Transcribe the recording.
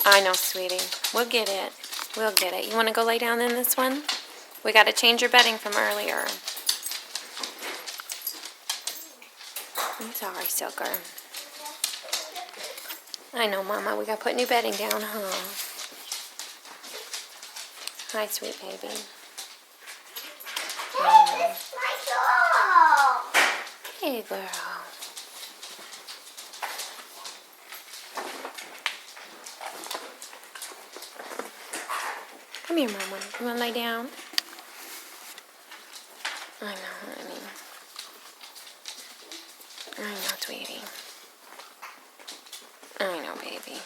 I know, sweetie. We'll get it. We'll get it. You want to go lay down in this one? We got to change your bedding from earlier. I'm sorry, Silker. I know, Mama. We got to put new bedding down, huh? Hi, sweet baby. Hey, girl. Come here, Mama. You want to lay down? I know, honey. I know, sweetie. I know, baby.